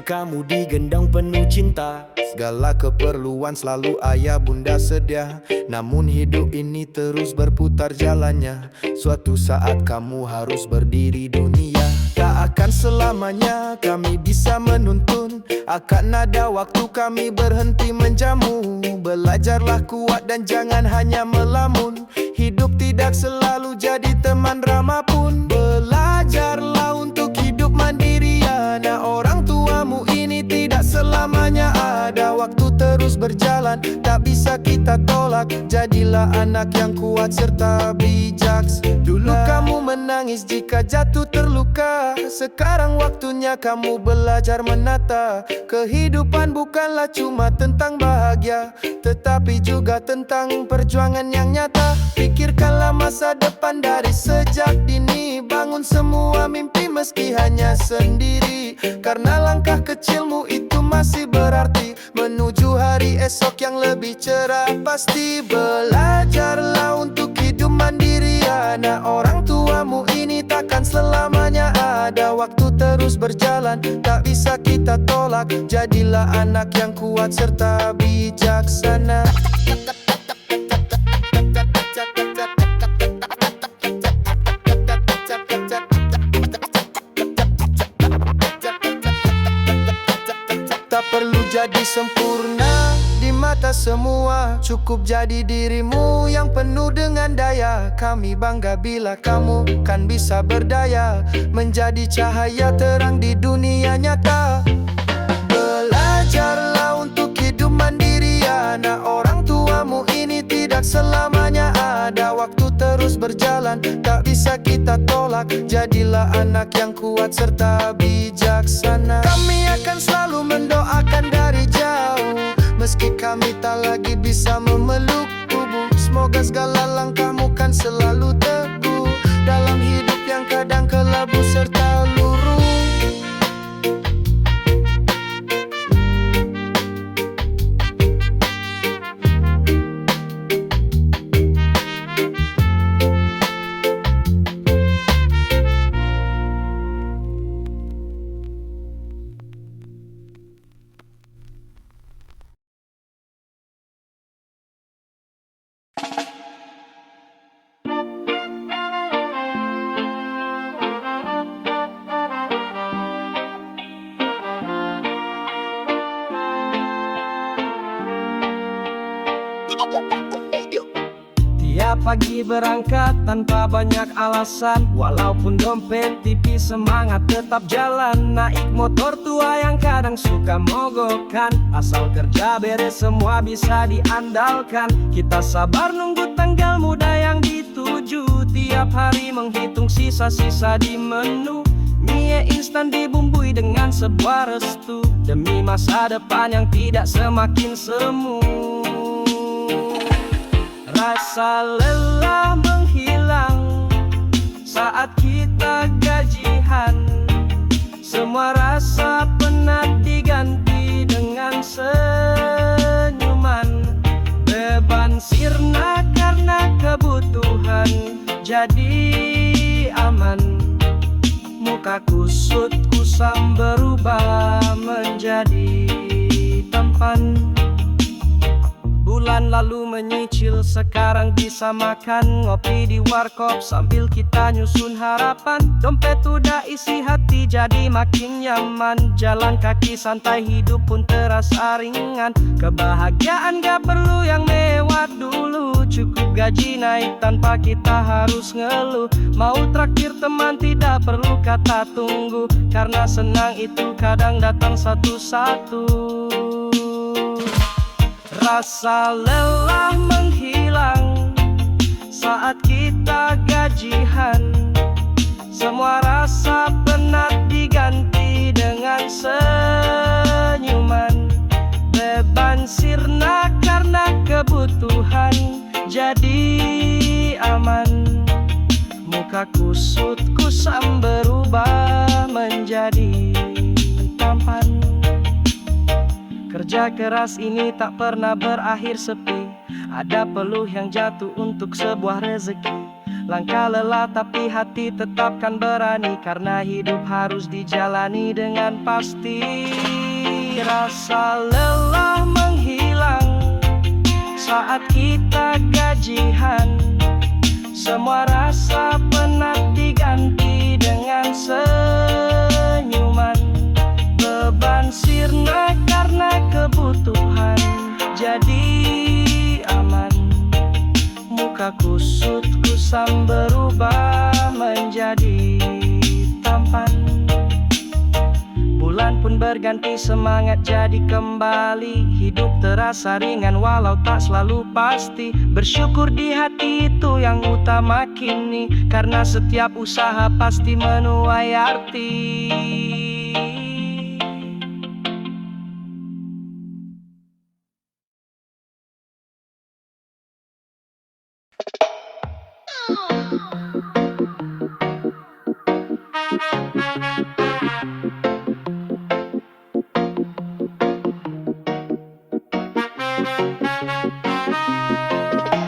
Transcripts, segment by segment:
kamu digendong penuh cinta. Segala keperluan selalu ayah bunda sedia. Namun hidup ini terus berputar jalannya. Suatu saat kamu harus berdiri dunia. Tak akan selamanya kami bisa menuntun. Akan ada waktu kami berhenti menjamu. Belajarlah kuat dan jangan hanya melamun. Hidup tidak selalu jadi teman ramah pun. Belajarlah untuk hidup mandiri. Anak orang tuamu ini tidak selamanya ada. Waktu terus berjalan, tak bisa kita tolak. Jadilah anak yang kuat serta bijak. Dulu kamu menangis jika jatuh terluka. Sekarang waktunya kamu belajar menata. Kehidupan bukanlah cuma tentang bahagia, tetapi juga tentang perjuangan yang nyata. Pikirkanlah masa depan dari sejak dini. Bangun semua mimpi meski hanya sendiri. Karena langkah kecilmu itu masih berarti menuju hari esok yang lebih cerah. Pasti belajarlah untuk hidup mandiri. Anak orang tuamu ini takkan selamanya ada. Waktu terus berjalan, tak bisa kita tolak. Jadilah anak yang kuat serta bijaksana. Tak perlu jadi sempurna di mata semua. Cukup jadi dirimu yang penuh dengan daya. Kami bangga bila kamu kan bisa berdaya. Menjadi cahaya terang di dunia nyata. Belajarlah untuk hidup mandiri. Anak orang tuamu ini tidak selamanya ada. Waktu terus berjalan, tak bisa kita tolak. Jadilah anak yang kuat serta bijaksana. Kami akan selalu mendoakan dari jauh, meski kami tak lagi bisa memeluk tubuh. Semoga segala langkahmu kan selalu teguh dalam hidup yang kadang kelabu serta luruh. Tiap pagi berangkat tanpa banyak alasan. Walaupun dompet tipis, semangat tetap jalan. Naik motor tua yang kadang suka mogokkan. Asal kerja beres semua bisa diandalkan. Kita sabar nunggu tanggal muda yang dituju. Tiap hari menghitung sisa-sisa di menu. Mie instan dibumbui dengan sebuah restu. Demi masa depan yang tidak semakin semu. Rasa lelah menghilang saat kita gajian. Semua rasa penat diganti dengan senyuman. Beban sirna karena kebutuhan jadi aman. Muka kusut kusam berubah menjadi tampan. Bulan lalu menyicil, sekarang bisa makan. Ngopi di warkop sambil kita nyusun harapan. Dompet udah isi hati jadi makin nyaman. Jalan kaki santai hidup pun terasa ringan. Kebahagiaan gak perlu yang mewah dulu. Cukup gaji naik tanpa kita harus ngeluh. Mau traktir teman tidak perlu kata tunggu. Karena senang itu kadang datang satu-satu. Rasa lelah menghilang saat kita gajian. Semua rasa penat diganti dengan senyuman. Beban sirna karena kebutuhan jadi aman. Muka kusut kusam berubah menjadi tampan. Kerja keras ini tak pernah berakhir sepi. Ada peluh yang jatuh untuk sebuah rezeki. Langkah lelah tapi hati tetapkan berani, karena hidup harus dijalani dengan pasti. Rasa lelah menghilang saat kita gajian. Semua rasa penat diganti dengan senyuman. Beban sirna karena kebutuhan jadi aman. Muka kusut kusam berubah menjadi tampan. Bulan pun berganti, semangat jadi kembali. Hidup terasa ringan walau tak selalu pasti. Bersyukur di hati itu yang utama kini, karena setiap usaha pasti menuai arti.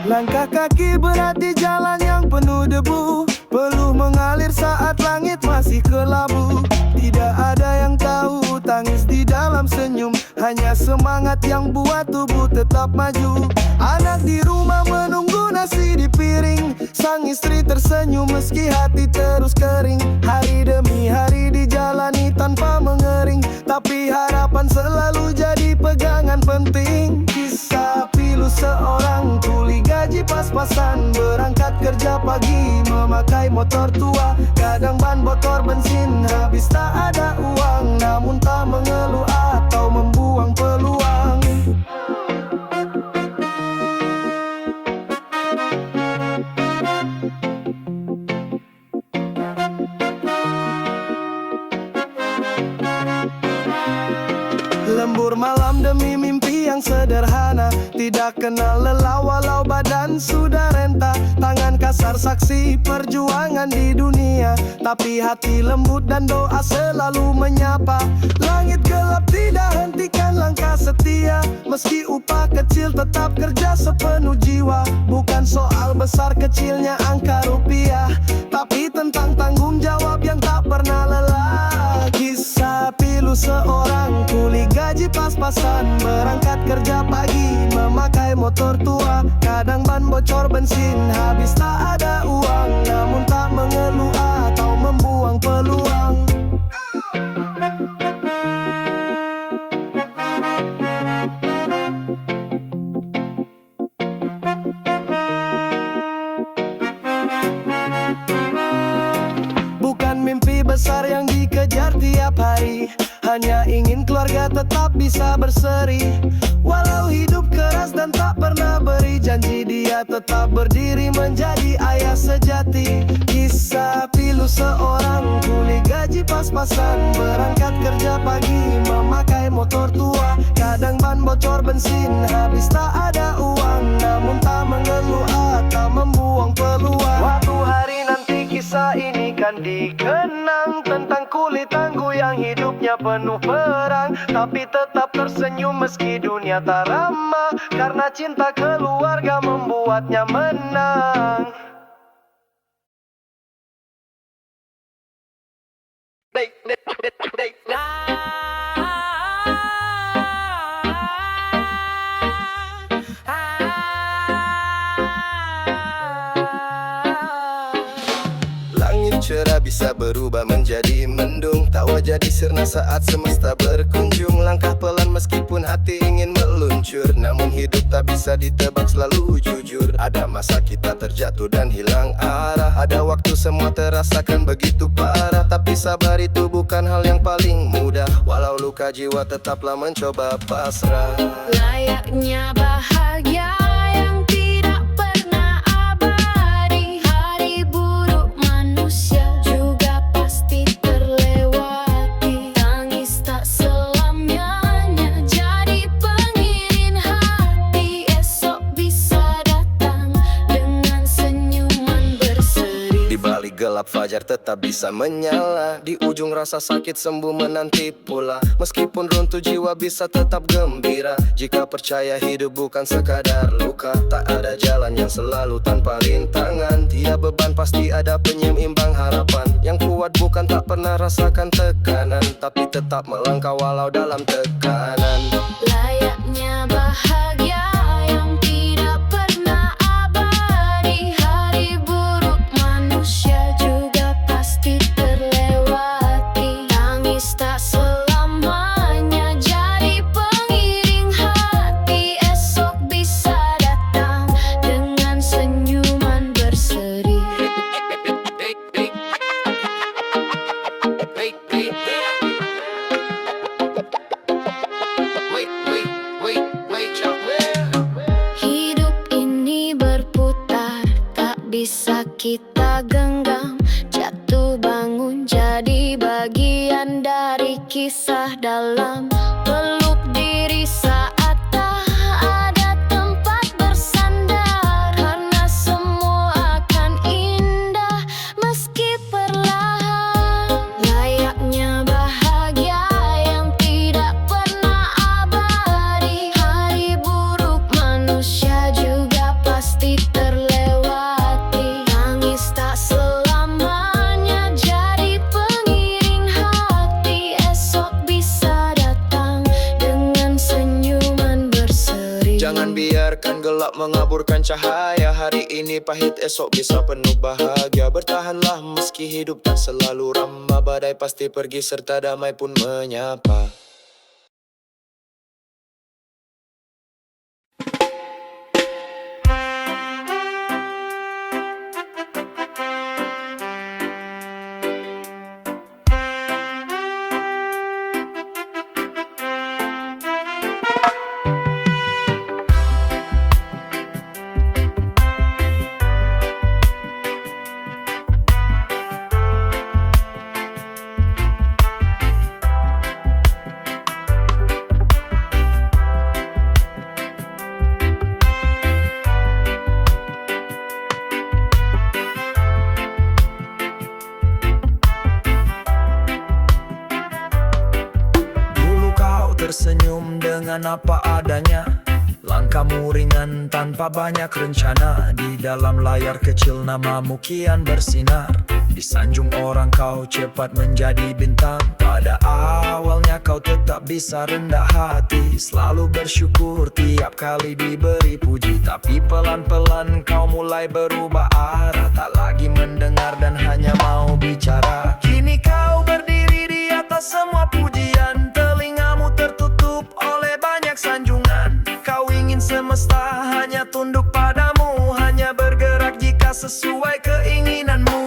Langkah kaki berat di jalan yang penuh debu, peluh mengalir saat langit masih kelabu. Tidak ada yang tahu tangis di dalam senyum, hanya semangat yang buat tubuh tetap maju. Anak di rumah menunggu nasi di piring, sang istri tersenyum meski hati terus kering. Hari demi hari dijalani tanpa mengering, tapi harapan selalu jadi pegangan penting. Kisah pilu seorang kuli gaji pas-pasan, berangkat kerja pagi memakai motor tua. Kadang ban bocor bensin habis tak ada uang, namun tak mengeluh atau membuang peluang. Lembur malam demi mimpi yang sederhana, tidak kenal lelah walau badan sudah renta. Tangan kasar saksi perjuangan di dunia, tapi hati lembut dan doa selalu menyapa. Langit gelap tidak hentikan langkah setia, meski upah kecil tetap kerja sepenuh jiwa. Bukan soal besar kecilnya angka rupiah, tapi tentang tanggung jawab yang tak pernah lelah. Kisah pilu seorang kuli gaji pas-pasan, berangkat kerja pagi memakai motor tua. Kadang ban bocor bensin habis tak ada uang, namun tak mengeluh atau membuang peluang. Bukan mimpi besar yang dikejar tiap hari, hanya ingin keluarga tetap bisa berseri. Walau hidup keras dan tak pernah beri janji, dia tetap berdiri menjadi ayah sejati. Kisah pilu seorang kuli gaji pas-pasan, berangkat kerja pagi memakai motor tua. Kadang ban bocor bensin habis tak ada uang, namun tak mengeluh atau membuang peluang. Waktu hari nanti kisah ini kan dikenang, tentang kuli tangguh yang hidupnya penuh perang, tapi tetap tersenyum meski dunia tak ramah, karena cinta keluarga membuatnya menang. Cerah bisa berubah menjadi mendung, tawa jadi sirna saat semesta berkunjung. Langkah pelan meskipun hati ingin meluncur, namun hidup tak bisa ditebak selalu jujur. Ada masa kita terjatuh dan hilang arah, ada waktu semua terasakan begitu parah, tapi sabar itu bukan hal yang paling mudah. Walau luka jiwa tetaplah mencoba pasrah. Layaknya bahagia yang tidak pernah abadi, hari buruk manusia juga pasti terlewati. Tangis tak selamanya jadi pengiring hati, esok bisa datang dengan senyuman berseri. Di balik gelap gelap fajar tetap bisa menyala. Di ujung rasa sakit sembuh menanti pula. Meskipun runtuh jiwa bisa tetap gembira. Jika percaya hidup bukan sekadar luka. Tak ada jalan yang selalu tanpa rintangan. Tiap beban pasti ada penyeimbang harapan. Yang kuat bukan tak pernah rasakan tekanan, tapi tetap melangkah walau dalam tekanan. Layaknya bahagia yang tidak pernah abadi. Hari buruk manusia juga pasti terlewati. Tangis tak selamanya jadi pengiring hati. Esok bisa datang dengan senyuman berseri. Hidup ini berputar, tak bisa kita genggam. Jatuh bangun jadi bagian dari kisah dalam. Peluk diri saat tak ada tempat bersandar. Karena semua akan indah meski perlahan. Layaknya bahagia yang tidak pernah abadi. Hari buruk manusia juga pasti terlewati. Tangis tak selamanya jadi pengiring hati. Esok bisa datang dengan senyuman berseri. Jangan biarkan gelap mengaburkan cahaya. Hari ini pahit, esok bisa penuh bahagia. Bertahanlah meski hidup tak selalu ramah. Badai pasti pergi serta damai pun menyapa. Tersenyum dengan apa adanya. Langkahmu ringan tanpa banyak rencana. Di dalam layar kecil namamu kian bersinar. Disanjung orang kau cepat menjadi bintang. Pada awalnya kau tetap bisa rendah hati. Selalu bersyukur tiap kali diberi puji. Tapi pelan-pelan kau mulai berubah arah. Tak lagi mendengar dan hanya mau bicara. Kini kau berdiri di atas semua pujian. Telingamu tertutup oleh banyak sanjungan. Kau ingin semesta hanya tunduk padamu. Hanya bergerak jika sesuai keinginanmu.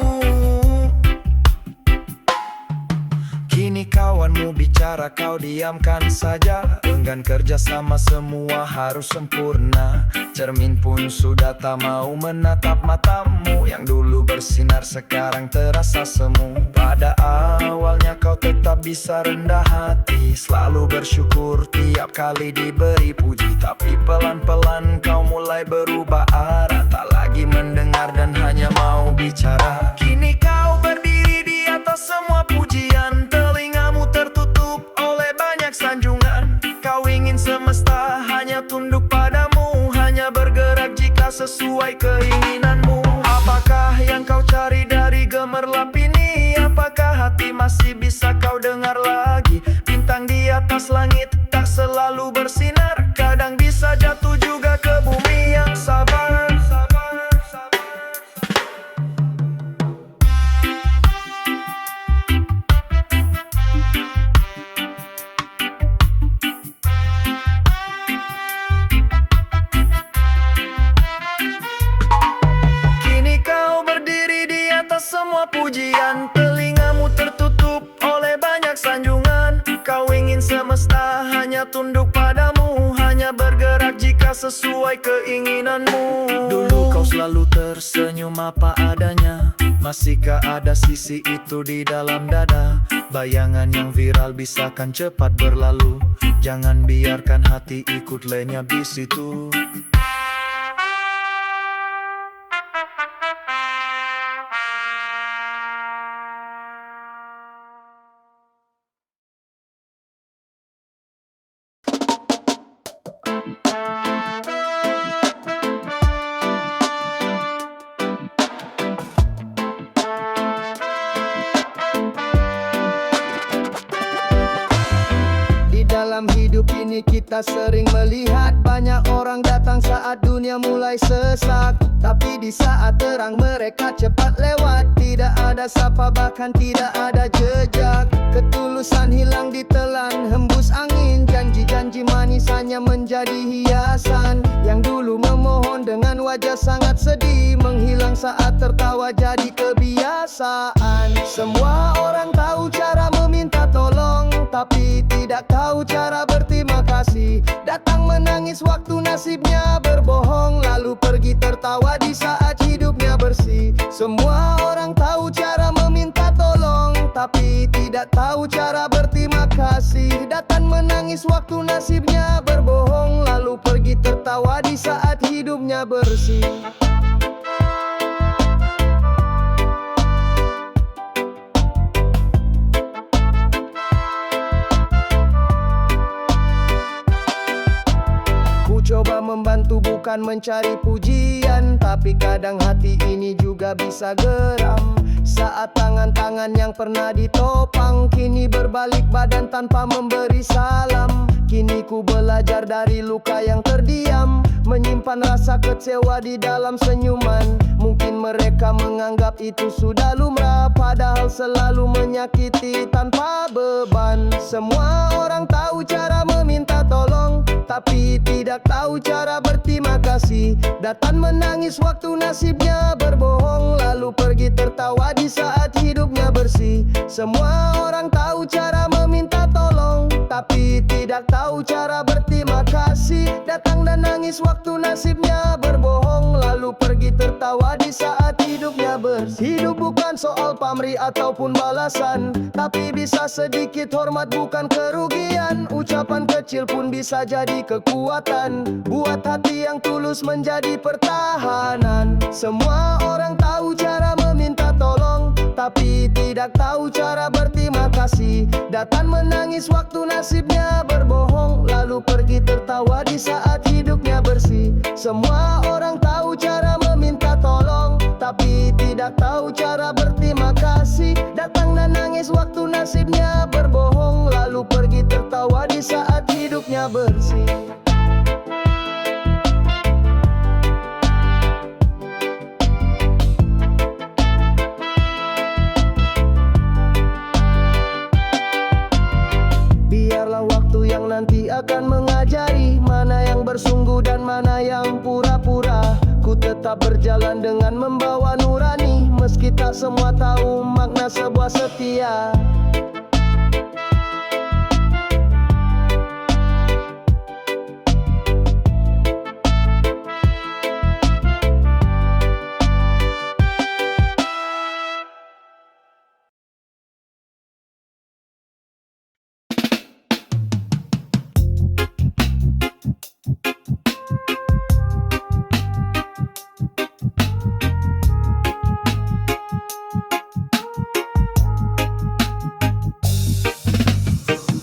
Kini kawanmu bicara kau diamkan saja. Enggan kerja sama semua harus sempurna. Cermin pun sudah tak mau menatap matamu. Yang dulu bersinar sekarang terasa semu. Pada awalnya kau tetap bisa rendah hati. Selalu bersyukur tiap kali diberi puji. Tapi pelan-pelan kau mulai berubah arah. Tak lagi mendengar dan hanya mau bicara. Kini kau berdiri di atas semua pujian. Telingamu tertutup oleh banyak sanjungan. Kau ingin semesta hanya tunduk padamu. Hanya bergerak jika sesuai keinginanmu. Apakah yang kau cari dari gemerlap ini? Apakah hati masih bisa kau dengar lagi? Bintang di atas langit tak selalu bersinar. Kadang bisa jatuh juga ke bumi yang sabar. Kini kau berdiri di atas semua pujian. Telingamu tertutup oleh banyak sanjungan. Kau ingin semesta hanya tunduk padamu. Hanya bergerak jika sesuai keinginanmu. Dulu kau selalu tersenyum apa adanya. Masihkah ada sisi itu di dalam dada? Bayangan yang viral bisa kan cepat berlalu. Jangan biarkan hati ikut lenyap di situ. Kita sering melihat banyak orang datang saat dunia mulai sesak, tapi di saat terang mereka cepat lewat. Tidak ada sapa, bahkan tidak ada jejak. Ketulusan hilang ditelan hembus angin. Janji-janji manis hanya menjadi hiasan. Yang dulu memohon dengan wajah sangat sedih, menghilang saat tertawa jadi kebiasaan. Semua orang tahu cara meminta tolong, tapi tidak tahu cara berterima kasih. Datang menangis waktu nasibnya berbohong, lalu pergi tertawa di saat hidupnya bersih. Semua orang tahu cara meminta tolong, tapi tidak tahu cara berterima kasih. Datang menangis waktu nasibnya berbohong, lalu pergi tertawa di saat hidupnya bersih. Coba membantu bukan mencari pujian, tapi kadang hati ini juga bisa geram. Saat tangan-tangan yang pernah ditopang kini berbalik badan tanpa memberi salam. Kini ku belajar dari luka yang terdiam, menyimpan rasa kecewa di dalam senyuman. Mungkin mereka menganggap itu sudah lumrah, padahal selalu menyakiti tanpa beban. Semua orang tahu cara meminta tolong, tapi tidak tahu cara berterima kasih. Datang menangis waktu nasibnya berbohong, lalu pergi tertawa di saat hidupnya bersih. Semua orang tahu cara meminta tolong, tapi tidak tahu cara berterima kasih. Datang dan nangis waktu nasibnya berbohong, lalu pergi tertawa di saat hidupnya bersih. Hidup bukan soal pamrih ataupun balasan, tapi bisa sedikit hormat bukan kerugian. Ucapan kecil pun bisa jadi kekuatan, buat hati yang tulus menjadi pertahanan. Semua orang tahu cara meminta tolong, tapi tidak tahu cara berterima kasih. Datang menangis waktu nasibnya berbohong, lalu pergi tertawa di saat hidupnya bersih. Semua orang tahu cara meminta tolong, tapi tidak tahu cara berterima kasih. Datang dan nangis waktu nasibnya berbohong, lalu pergi tertawa di saat hidupnya bersih. Biarlah waktu yang nanti akan mengajari mana yang bersungguh dan mana yang pura-pura. Ku tetap berjalan dengan membawa nurani, meski tak semua tahu makna sebuah setia.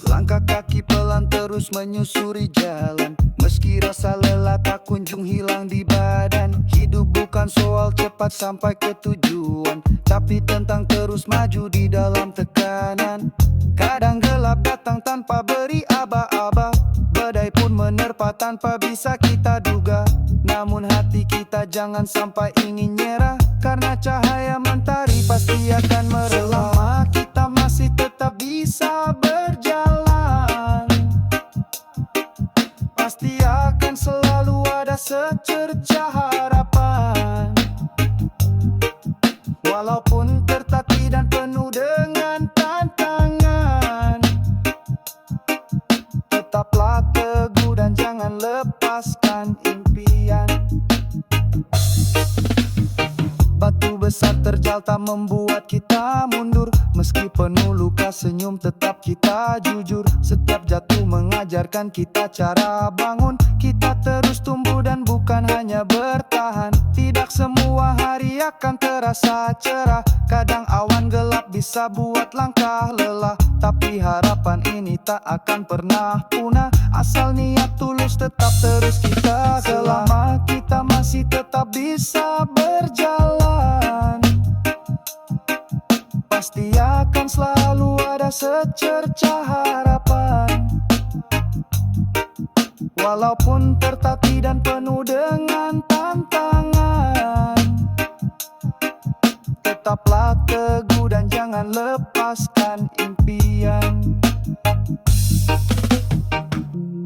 Langkah kaki pelan terus menyusuri jalan, meski rasa lelah tak kunjung hilang di badan. Hidup bukan soal cepat sampai ke tujuan, tapi tentang terus maju di dalam tekanan. Kadang gelap datang tanpa beri aba-aba, badai pun menerpa tanpa bisa kita duga. Namun hati kita jangan sampai ingin nyerah, karena cahaya mentari pasti akan merela. Selama kita masih tetap bisa berjalan, pasti akan selalu ada secercah harapan. Walaupun tertatih dan penuh dengan tantangan, tetaplah teguh dan jangan lepaskan impian. Batu besar terjal tak membuat kita mundur, meski penuh luka senyum tetap kita jujur. Setiap jatuh mengajarkan kita cara bangun, kita terus tumbuh dan bukan hanya bertahan. Tidak semua hari akan terasa cerah, kadang awan gelap bisa buat langkah lelah. Tapi harapan ini tak akan pernah punah, asal niat tulus tetap terus kita. Selama kita masih tetap bisa berjalan, pasti akan selalu ada secercah harapan. Walaupun tertatih dan penuh dengan tantangan, tetaplah teguh dan jangan lepaskan impian.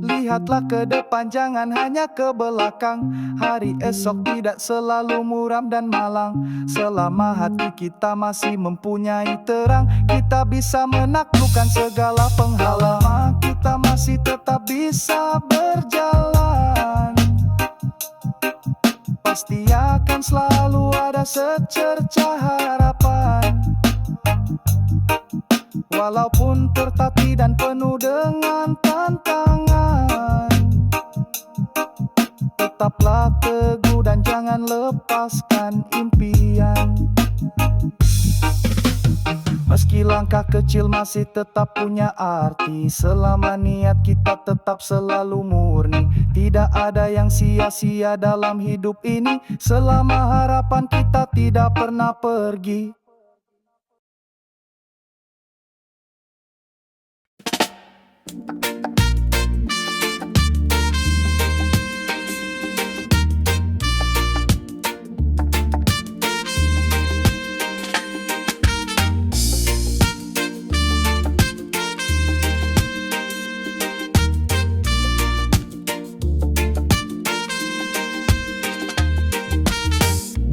Lihatlah ke depan, jangan hanya ke belakang. Hari esok tidak selalu muram dan malang. Selama hati kita masih mempunyai terang, kita bisa menaklukkan segala penghalang. Kita masih tetap bisa berjalan. Pasti akan selalu ada secercah harapan. Walaupun tertatih dan penuh dengan tantangan, tetaplah teguh dan jangan lepaskan impian. Meski langkah kecil masih tetap punya arti, selama niat kita tetap selalu murni. Tidak ada yang sia-sia dalam hidup ini, selama harapan kita tidak pernah pergi.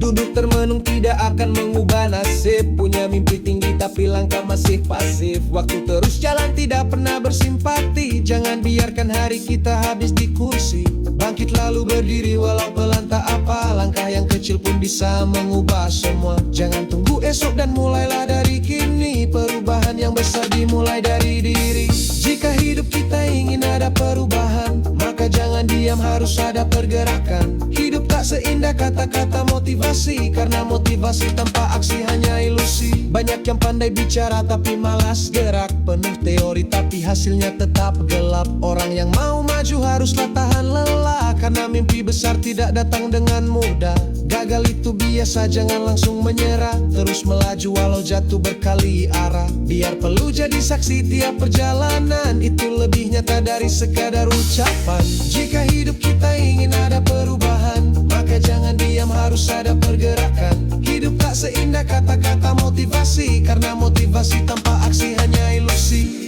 Duduk termenung tidak akan mengubah nasib. Punya mimpi tinggi tapi langkah masih pasif. Waktu terus jalan tidak pernah bersimpati. Jangan biarkan hari kita habis di kursi. Bangkit lalu berdiri walau pelan tak apa. Langkah yang kecil pun bisa mengubah semua. Jangan tunggu esok dan mulailah dari kini. Perubahan yang besar dimulai dari diri. Jika hidup kita ingin ada perubahan, maka jangan diam, harus ada pergerakan. Hidup tak seindah kata-kata motivasi, karena motivasi tanpa aksi hanya ilusi. Banyak yang pandai bicara tapi malas gerak, penuh teori tapi hasilnya tetap gelap. Orang yang mau maju haruslah tahan lelah, karena mimpi besar tidak datang dengan mudah. Gagal itu biasa, jangan langsung menyerah. Terus melaju walau jatuh berkali arah. Biar perlu jadi saksi tiap perjalanan, itu lebih nyata dari sekadar ucapan. Jika hidup kita ingin ada perubahan, maka jangan diam, harus ada pergerakan. Hidup tak seindah kata-kata motivasi, karena motivasi tanpa aksi hanya ilusi.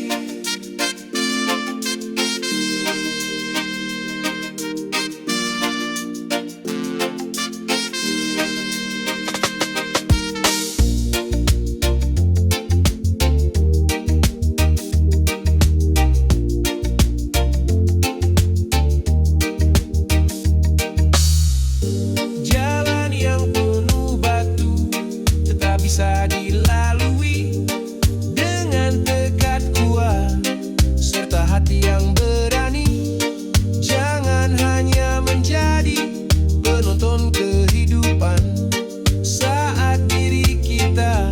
Bisa dilalui dengan tekad kuat serta hati yang berani. Jangan hanya menjadi penonton kehidupan, saat diri kita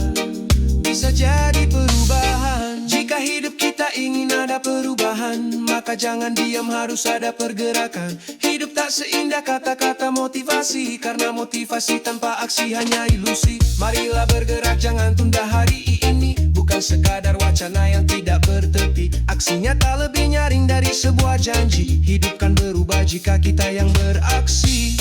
bisa jadi perubahan. Jika hidup kita ingin ada perubahan, maka jangan diam, harus ada pergerakan. Hidup tak seindah kata-kata motivasi, karena motivasi tanpa aksi hanya ilusi. Marilah bergerak, jangan tunda hari ini. Bukan sekadar wacana yang tidak bertepi. Aksinya tak lebih nyaring dari sebuah janji. Hidup kan berubah jika kita yang beraksi.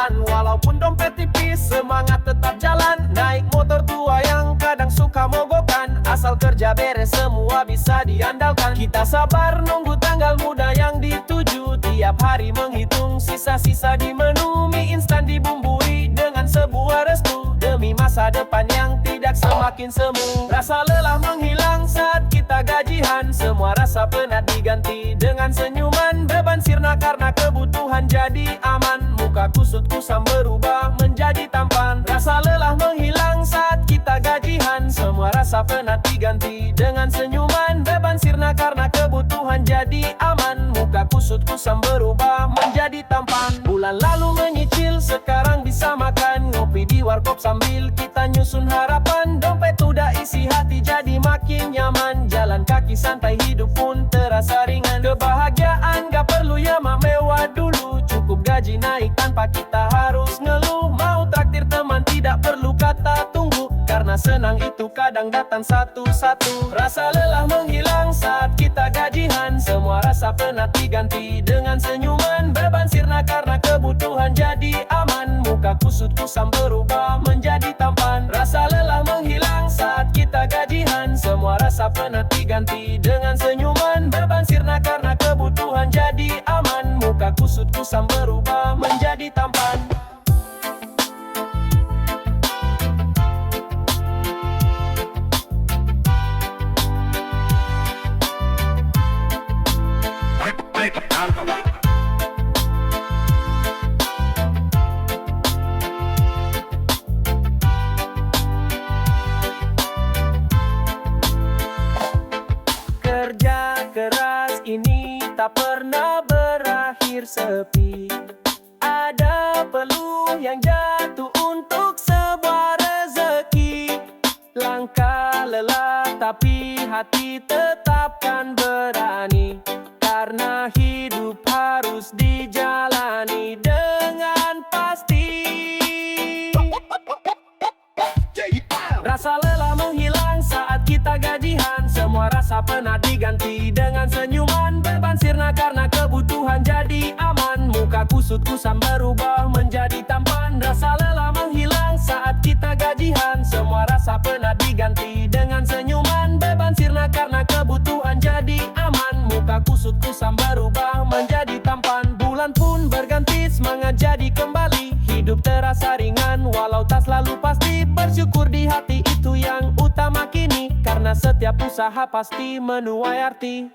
Walaupun dompet tipis, semangat tetap jalan. Naik motor tua yang kadang suka mogokan. Asal kerja beres semua bisa diandalkan. Kita sabar nunggu tanggal muda yang dituju. Tiap hari menghitung sisa-sisa di menu. Mie instan dibumbui dengan sebuah restu, demi masa depan yang tidak semakin semu. Rasa lelah menghilang saat kita gajian. Semua rasa penat diganti dengan senyuman. Beban sirna karena kebutuhan jadi aman. Muka kusut kusam berubah menjadi tampan. Rasa lelah menghilang saat kita gajian. Semua rasa penat diganti dengan senyuman. Beban sirna karena kebutuhan jadi aman. Muka kusut kusam berubah menjadi tampan. Bulan lalu menyicil, sekarang bisa makan. Ngopi di warkop sambil kita nyusun harapan. Dompet udah isi, hati jadi makin nyaman. Jalan kaki santai, hidup pun terasa ringan. Kebahagiaan gak perlu yamak mewah dulu. Cukup gaji naik tanpa kita harus ngeluh. Mau traktir teman tidak perlu kata tunggu, karena senang itu kadang datang satu-satu. Rasa lelah menghilang saat kita gajian. Semua rasa penat diganti dengan senyuman. Beban sirna karena kebutuhan jadi aman. Muka kusut kusam berubah menjadi tampan. Rasa lelah menghilang saat kita gajian. Semua rasa penat diganti dengan senyuman. Beban sirna karena kebutuhan jadi aman. Muka kusut kusam berubah menjadi tampan. Kerja keras ini tak pernah berakhir sepi. Ada peluh yang jatuh untuk sebuah rezeki. Langkah lelah tapi hati tetapkan berani. Karena hidup harus dijalani dengan pasti. Rasa lelah menghilang saat kita gajian. Semua rasa penat diganti dengan senyuman. Beban sirna karena kebutuhan jadi aman. Muka kusut kusam berubah menjadi tampan. Rasa lelah menghilang saat kita gajian. Semua rasa penat diganti dengan senyuman. Beban sirna karena kebutuhan jadi aman. Muka kusut kusam berubah menjadi tampan. Bulan pun berganti, semangat jadi kembali. Hidup terasa ringan walau tak selalu pasti. Bersyukur di hati itu yang utama kini. Karena setiap usaha pasti menuai arti.